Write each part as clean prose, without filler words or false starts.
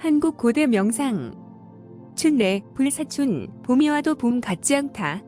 한국 고대 명상. 춘래, 불사춘, 봄이 와도 봄 같지 않다.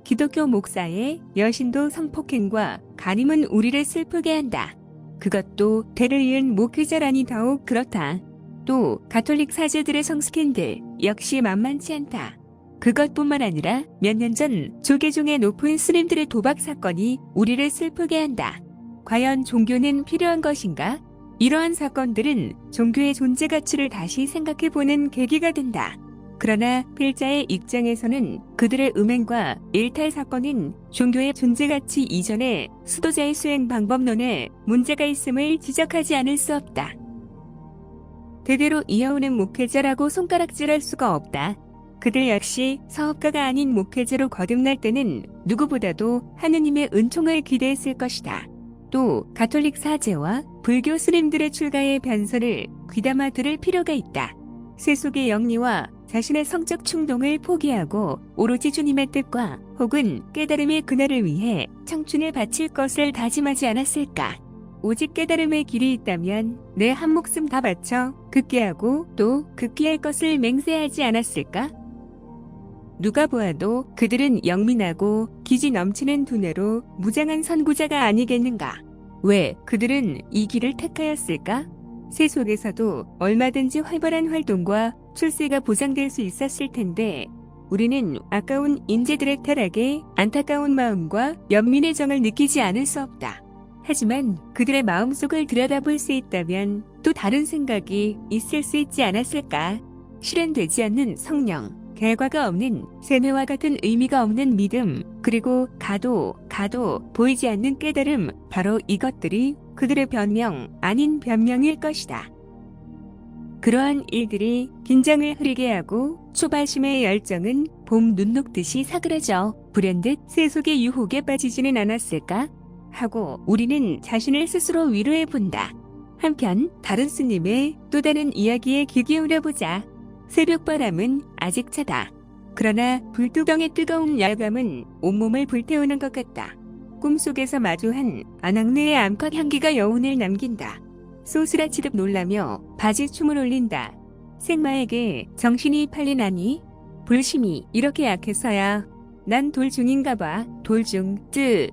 기독교 목사의 여신도 성폭행과 간임은 우리를 슬프게 한다. 그것도 대를 이은 목회자라니 더욱 그렇다. 또 가톨릭 사제들의 성스캔들 역시 만만치 않다. 그것뿐만 아니라 몇 년 전 조계종의 높은 스님들의 도박 사건이 우리를 슬프게 한다. 과연 종교는 필요한 것인가? 이러한 사건들은 종교의 존재 가치를 다시 생각해보는 계기가 된다. 그러나 필자의 입장에서는 그들의 음행과 일탈 사건은 종교의 존재 가치 이전에 수도자의 수행 방법론에 문제가 있음을 지적하지 않을 수 없다. 대대로 이어오는 목회자라고 손가락질할 수가 없다. 그들 역시 사업가가 아닌 목회자로 거듭날 때는 누구보다도 하느님의 은총을 기대했을 것이다. 또 가톨릭 사제와 불교 스님들의 출가의 변선을 귀담아 들을 필요가 있다. 세속의 영리와 자신의 성적 충동을 포기하고 오로지 주님의 뜻과 혹은 깨달음의 그날을 위해 청춘을 바칠 것을 다짐하지 않았을까? 오직 깨달음의 길이 있다면 내 한 목숨 다 바쳐 극기하고 또 극기할 것을 맹세하지 않았을까? 누가 보아도 그들은 영민하고 기지 넘치는 두뇌로 무장한 선구자가 아니겠는가? 왜 그들은 이 길을 택하였을까? 세속에서도 얼마든지 활발한 활동과 출세가 보장될 수 있었을 텐데 우리는 아까운 인재들의 타락에 안타까운 마음과 연민의 정을 느끼지 않을 수 없다. 하지만 그들의 마음속을 들여다볼 수 있다면 또 다른 생각이 있을 수 있지 않았을까? 실현되지 않는 성령, 결과가 없는 세뇌와 같은 의미가 없는 믿음, 그리고 가도 보이지 않는 깨달음, 바로 이것들이 그들의 변명 아닌 변명일 것이다. 그러한 일들이 긴장을 흐리게 하고 초발심의 열정은 봄 눈 녹듯이 사그라져 불현듯 세속의 유혹에 빠지지는 않았을까? 하고 우리는 자신을 스스로 위로해 본다. 한편 다른 스님의 또 다른 이야기에 귀 기울여보자. 새벽바람은 아직 차다. 그러나 불두덩의 뜨거운 열감은 온몸을 불태우는 것 같다. 꿈속에서 마주한 안악내의 암컷 향기가 여운을 남긴다. 소스라치듯 놀라며 바지춤을 올린다. 생마에게 정신이 팔리나니? 불심이 이렇게 약해서야. 난 돌중인가 봐. 돌중 뜨.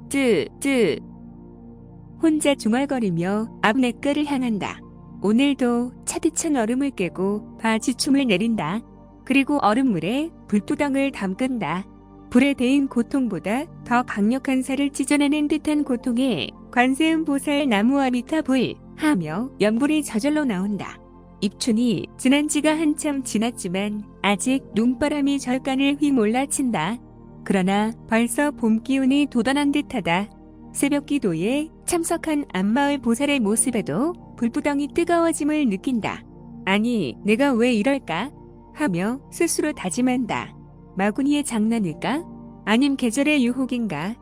혼자 중얼거리며 앞 냇가를 향한다. 오늘도 차디찬 얼음을 깨고 바지춤을 내린다. 그리고 얼음물에 불두덩을 담근다. 불에 데인 고통보다 더 강력한 살을 찢어내는 듯한 고통에 관세음보살 나무아미타불 하며 연불이 저절로 나온다. 입춘이 지난 지가 한참 지났지만 아직 눈바람이 절간을 휘몰라친다. 그러나 벌써 봄 기운이 돋아난 듯하다. 새벽 기도에 참석한 안마을 보살의 모습에도 불부덩이 뜨거워짐을 느낀다. 아니, 내가 왜 이럴까? 하며 스스로 다짐한다. 마구니의 장난일까? 아님 계절의 유혹인가?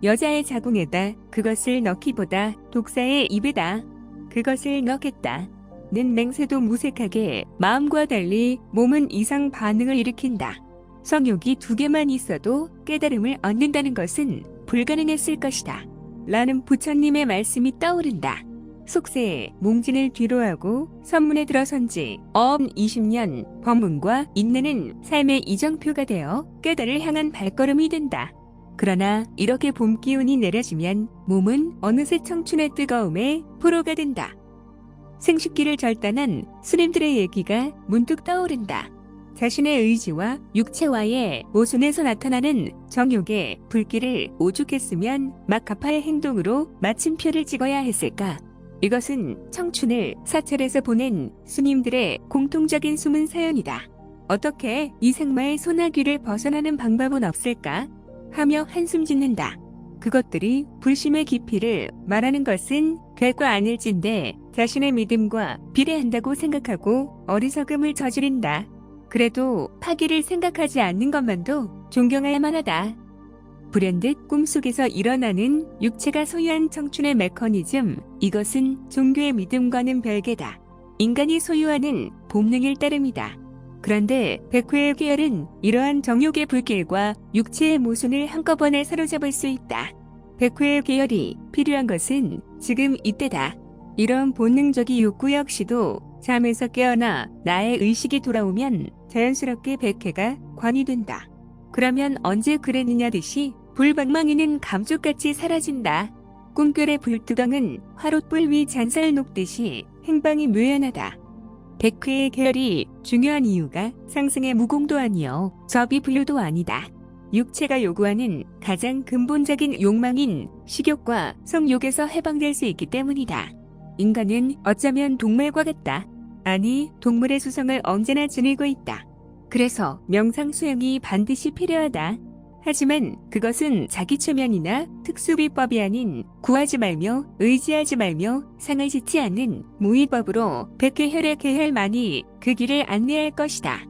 여자의 자궁에다 그것을 넣기보다 독사의 입에다 그것을 넣겠다. 는 맹세도 무색하게 마음과 달리 몸은 이상 반응을 일으킨다. 성욕이 2개만 있어도 깨달음을 얻는다는 것은 불가능했을 것이다. 라는 부처님의 말씀이 떠오른다. 속세에 몽진을 뒤로하고 선문에 들어선 지 20년 법문과 인내는 삶의 이정표가 되어 깨달을 향한 발걸음이 된다. 그러나 이렇게 봄 기운이 내려지면 몸은 어느새 청춘의 뜨거움에 포로가 된다. 생식기를 절단한 스님들의 얘기가 문득 떠오른다. 자신의 의지와 육체와의 모순에서 나타나는 정욕의 불길을 오죽했으면 막 갚아야 행동으로 마침표를 찍어야 했을까? 이것은 청춘을 사찰에서 보낸 스님들의 공통적인 숨은 사연이다. 어떻게 이 생마의 소나기를 벗어나는 방법은 없을까? 하며 한숨 짓는다. 그것들이 불심의 깊이를 말하는 것은 결코 아닐진데 자신의 믿음과 비례한다고 생각하고 어리석음을 저지른다. 그래도 파기를 생각하지 않는 것만도 존경할 만하다. 불현듯 꿈속에서 일어나는 육체가 소유한 청춘의 메커니즘, 이것은 종교의 믿음과는 별개다. 인간이 소유하는 본능일 따름이다. 그런데 백회의 계열은 이러한 정욕의 불길과 육체의 모순을 한꺼번에 사로잡을 수 있다. 백회의 계열이 필요한 것은 지금 이때다. 이런 본능적인 욕구 역시도 잠에서 깨어나 나의 의식이 돌아오면 자연스럽게 백해가 관이 된다. 그러면 언제 그랬느냐 듯이 불방망이는 감쪽같이 사라진다. 꿈결의 불뚜덩은 화롯불 위 잔살 녹듯이 행방이 묘연하다. 백회의 계열이 중요한 이유가 상승의 무공도 아니요 접이 분류도 아니다. 육체가 요구하는 가장 근본적인 욕망인 식욕과 성욕에서 해방될 수 있기 때문이다. 인간은 어쩌면 동물과 같다. 아니, 동물의 수성을 언제나 지니고 있다. 그래서 명상 수행이 반드시 필요하다. 하지만 그것은 자기 최면이나 특수비법이 아닌 구하지 말며 의지하지 말며 상을 짓지 않는 무위법으로 백회 혈액 계열만이 그 길을 안내할 것이다.